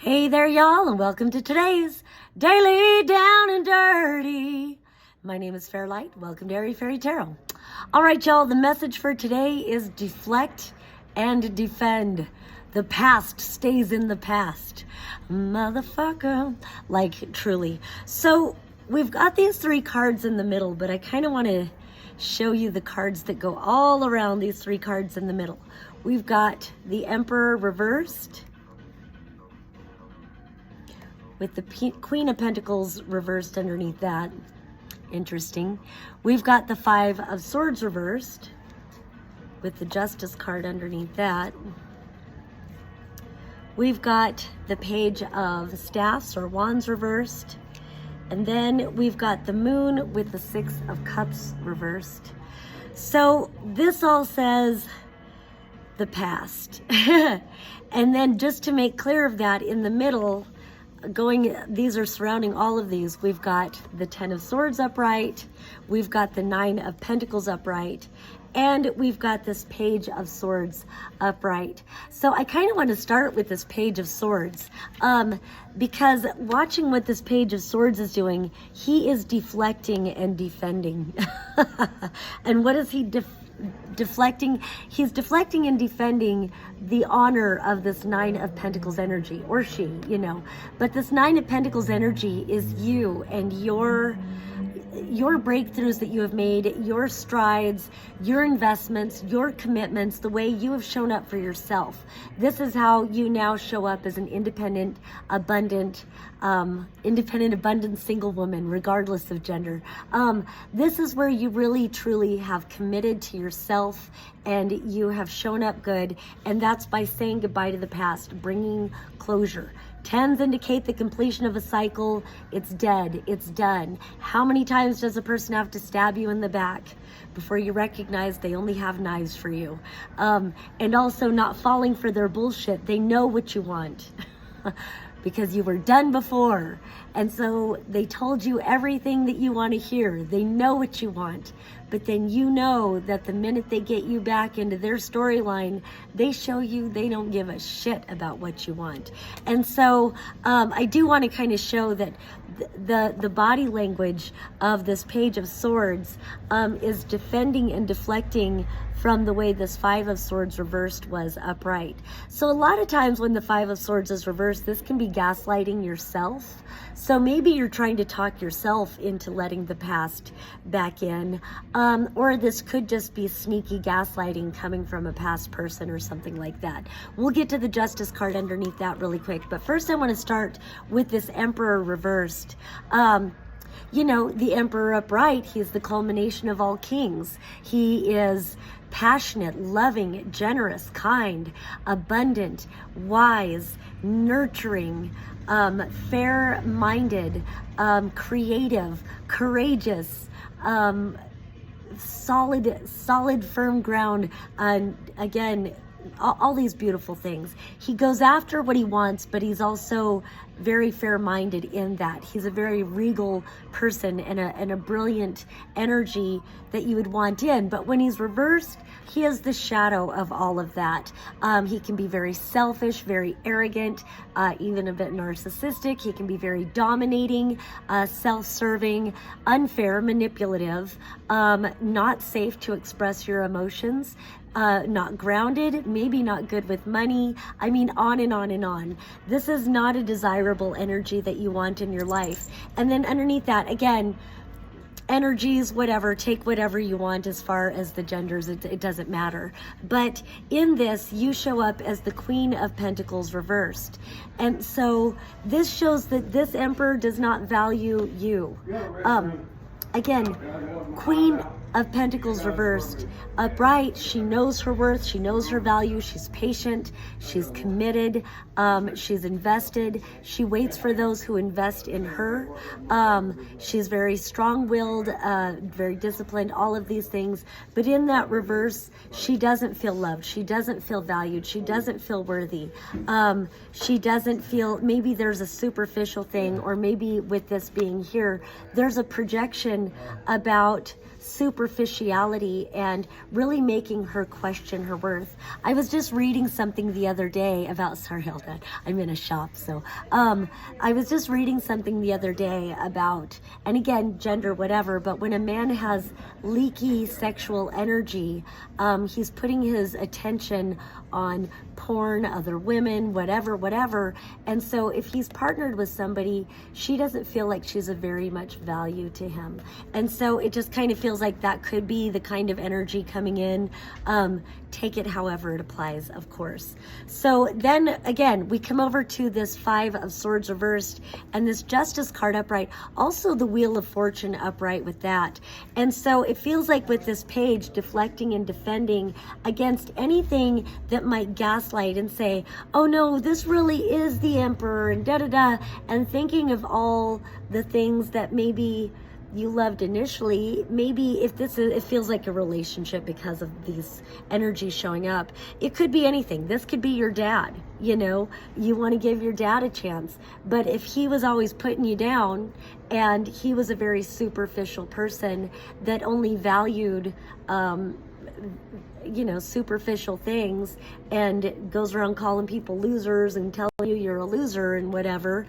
Hey there, y'all, and welcome to today's Daily Down and Dirty. My name is Fairlight. Welcome to Airy Fairy Tarot. All right, y'all, the message for today is deflect and defend. The past stays in the past. Motherfucker. Like, truly. So, we've got these three cards in the middle, but I kind of want to show you the cards that go all around these three cards in the middle. We've got the Emperor reversed, with the Queen of Pentacles reversed underneath that. Interesting. We've got the Five of Swords reversed, with the Justice card underneath that. We've got the Page of Staffs or Wands reversed. And then we've got the Moon with the Six of Cups reversed. So this all says the past. And then just to make clear of that, in the middle, these are surrounding all of these. We've got the Ten of Swords upright, we've got the Nine of Pentacles upright, and we've got this Page of Swords upright. So I kind of want to start with this Page of Swords, because watching what this Page of Swords is doing, he is deflecting and defending. And what is he deflecting? He's deflecting and defending the honor of this Nine of Pentacles energy, or she, but this Nine of Pentacles energy is you and your breakthroughs that you have made, your strides, your investments, your commitments, the way you have shown up for yourself. This is how you now show up as an independent, abundant single woman, regardless of gender. This is where you really, truly have committed to yourself and you have shown up good. And that's by saying goodbye to the past, bringing closure. Tens indicate the completion of a cycle. It's dead. It's done. How many times does a person have to stab you in the back before you recognize they only have knives for you? And also not falling for their bullshit. They know what you want because you were done before. And so they told you everything that you want to hear. They know what you want. But then you know that the minute they get you back into their storyline, they show you they don't give a shit about what you want. And so I do want to kind of show that the body language of this Page of Swords is defending and deflecting from the way this Five of Swords reversed was upright. So a lot of times when the Five of Swords is reversed, this can be gaslighting yourself. So maybe you're trying to talk yourself into letting the past back in, or this could just be sneaky gaslighting coming from a past person or something like that. We'll get to the Justice card underneath that really quick, but first I want to start with this Emperor reversed. The Emperor upright, he's the culmination of all kings. He is passionate, loving, generous, kind, abundant, wise, nurturing, fair-minded, creative, courageous, solid, firm ground, again, all these beautiful things. He goes after what he wants, but he's also very fair-minded in that. He's a very regal person and a brilliant energy that you would want in. But when he's reversed, he is the shadow of all of that. He can be very selfish, very arrogant, even a bit narcissistic. He can be very dominating, self-serving, unfair, manipulative, not safe to express your emotions, not grounded, maybe not good with money. I mean, on and on and on. This is not a desirable energy that you want in your life. And then underneath that, again, energies, whatever, take whatever you want as far as the genders, it doesn't matter. But in this, you show up as the Queen of Pentacles reversed. And so this shows that this Emperor does not value you. Again, Queen of Pentacles reversed, upright, she knows her worth, she knows her value, she's patient, she's committed, she's invested, she waits for those who invest in her, she's very strong-willed, very disciplined, all of these things, but in that reverse, she doesn't feel loved, she doesn't feel valued, she doesn't feel worthy, she doesn't feel, maybe there's a superficial thing, or maybe with this being here, there's a projection about superficiality and really making her question her worth. I was just reading something the other day about, sorry, hold on, I'm in a shop, so I was just reading something the other day about, and again, gender, whatever, but when a man has leaky sexual energy, he's putting his attention on porn, other women, whatever. And so if he's partnered with somebody, she doesn't feel like she's of very much value to him. And so it just kind of feels like that could be the kind of energy coming in. Take it however it applies, of course. So then again, we come over to this 5 of Swords reversed and this Justice card upright, also the Wheel of Fortune upright with that. And so it feels like with this page, deflecting and defending against anything that might gaslight and say, oh no, this really is the Emperor and da-da-da, and thinking of all the things that maybe you loved initially. Maybe if it feels like a relationship because of these energies showing up. It could be anything. This could be your dad, you want to give your dad a chance. But if he was always putting you down and he was a very superficial person that only valued, superficial things and goes around calling people losers and telling you you're a loser and whatever,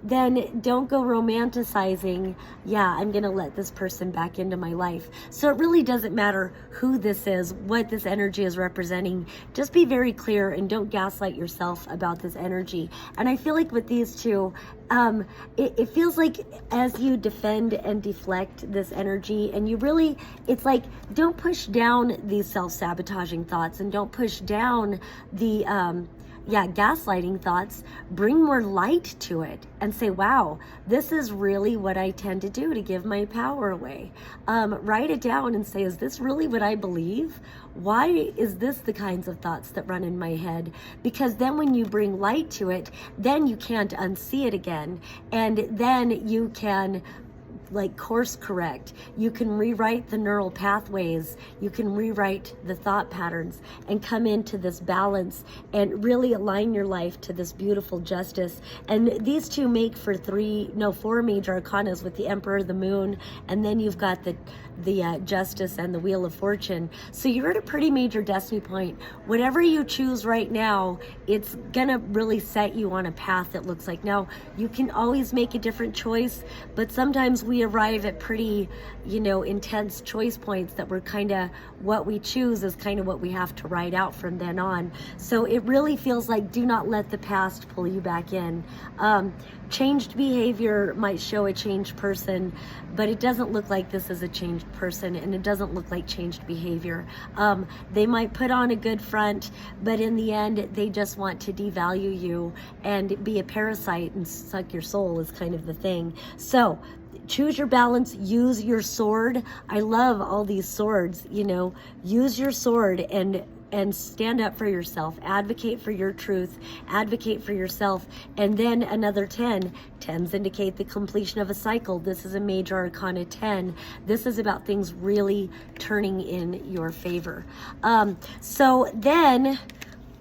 then don't go romanticizing, I'm going to let this person back into my life. So it really doesn't matter who this is, what this energy is representing. Just be very clear and don't gaslight yourself about this energy. And I feel like with these two, it feels like as you defend and deflect this energy, and you really, it's like, don't push down these self-sabotaging thoughts and don't push down the gaslighting thoughts. Bring more light to it and say, wow, this is really what I tend to do to give my power away. Write it down and say, is this really what I believe? Why is this the kinds of thoughts that run in my head? Because then when you bring light to it, then you can't unsee it again. And then you can course correct. You can rewrite the neural pathways. You can rewrite the thought patterns and come into this balance and really align your life to this beautiful justice. And these two make for 4 major arcanas with the Emperor, the Moon, and then you've got the Justice and the Wheel of Fortune. So you're at a pretty major destiny point. Whatever you choose right now, it's gonna really set you on a path that looks like. Now, you can always make a different choice, but sometimes we arrive at pretty, intense choice points that we're kind of, what we choose is kind of what we have to write out from then on. So it really feels like, do not let the past pull you back in. Changed behavior might show a changed person, but it doesn't look like this is a changed person, and it doesn't look like changed behavior. They might put on a good front, but in the end, they just want to devalue you and be a parasite and suck your soul is kind of the thing. So choose your balance, use your sword. I love all these swords, use your sword and stand up for yourself, advocate for your truth, advocate for yourself. And then another 10. 10s indicate the completion of a cycle. This is a major arcana 10. This is about things really turning in your favor. So then,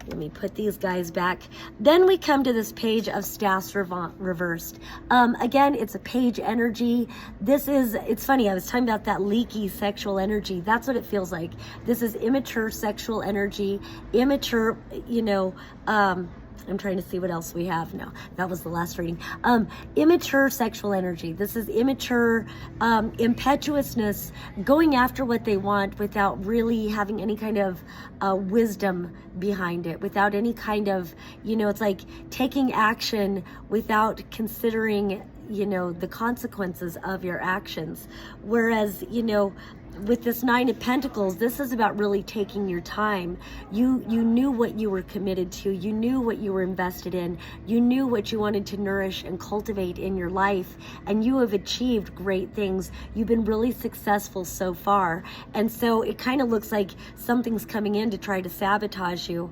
let me put these guys back. Then we come to this Page of Staffs reversed. Again, it's a page energy. It's funny, I was talking about that leaky sexual energy. That's what it feels like. This is immature sexual energy, immature, I'm trying to see what else we have. No, that was the last reading. Immature sexual energy. This is immature impetuousness, going after what they want without really having any kind of wisdom behind it, without any kind of, it's like taking action without considering, the consequences of your actions. Whereas, with this 9 of Pentacles, this is about really taking your time. You knew what you were committed to. You knew what you were invested in. You knew what you wanted to nourish and cultivate in your life. And you have achieved great things. You've been really successful so far. And so it kind of looks like something's coming in to try to sabotage you.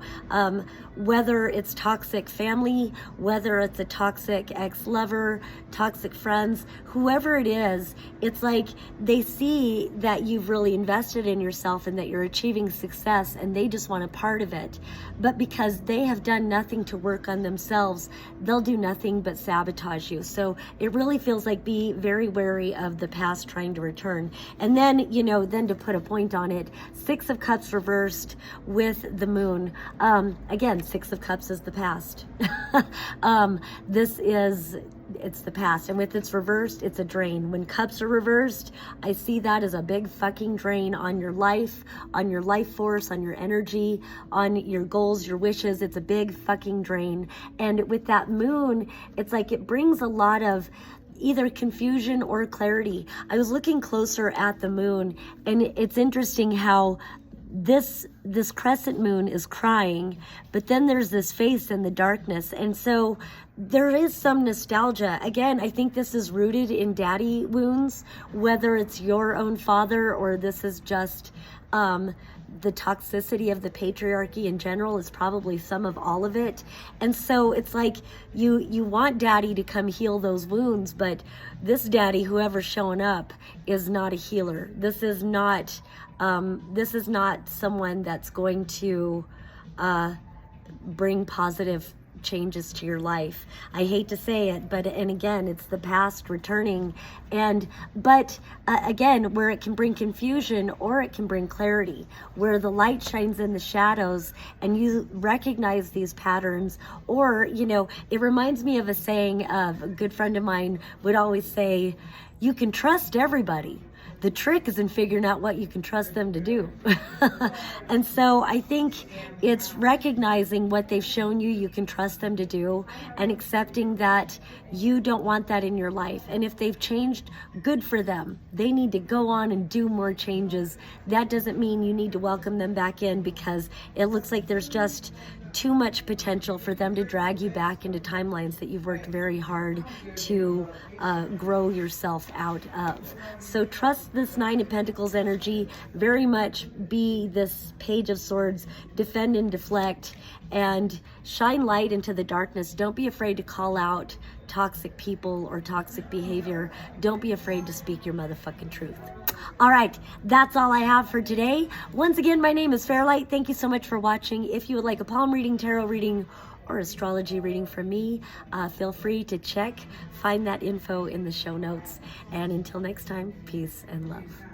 whether it's toxic family, whether it's a toxic ex-lover, toxic friends, whoever it is, it's like they see that you've really invested in yourself and that you're achieving success, and they just want a part of it. But because they have done nothing to work on themselves, they'll do nothing but sabotage you. So it really feels like be very wary of the past trying to return. And then, you know, then to put a point on it, 6 of Cups reversed with the moon. Again, 6 of Cups is the past. It's the past, and with it's reversed, it's a drain. When cups are reversed, I see that as a big fucking drain on your life force, on your energy, on your goals, your wishes. It's a big fucking drain. And with that moon, it's like it brings a lot of either confusion or clarity. I was looking closer at the moon, and it's interesting how this crescent moon is crying, but then there's this face in the darkness. And so there is some nostalgia. Again, I think this is rooted in daddy wounds, whether it's your own father or this is just the toxicity of the patriarchy in general is probably some of all of it. And so it's like you want daddy to come heal those wounds, but this daddy, whoever's showing up, is not a healer. This is not someone that's going to bring positive changes to your life. I hate to say it, and again, it's the past returning. But again, where it can bring confusion or it can bring clarity, where the light shines in the shadows and you recognize these patterns. Or, you know, it reminds me of a saying of a good friend of mine would always say, you can trust everybody. The trick is in figuring out what you can trust them to do. And so I think it's recognizing what they've shown you can trust them to do, and accepting that you don't want that in your life. And if they've changed, good for them. They need to go on and do more changes. That doesn't mean you need to welcome them back in, because it looks like there's just too much potential for them to drag you back into timelines that you've worked very hard to grow yourself out of. So trust this 9 of Pentacles energy, very much be this Page of Swords, defend and deflect, and shine light into the darkness. Don't be afraid to call out toxic people or toxic behavior. Don't be afraid to speak your motherfucking truth. All right, that's all I have for today. Once again, my name is Fairlight. Thank you so much for watching. If you would like a palm reading, tarot reading, or astrology reading from me, feel free to check. Find that info in the show notes. And until next time, peace and love.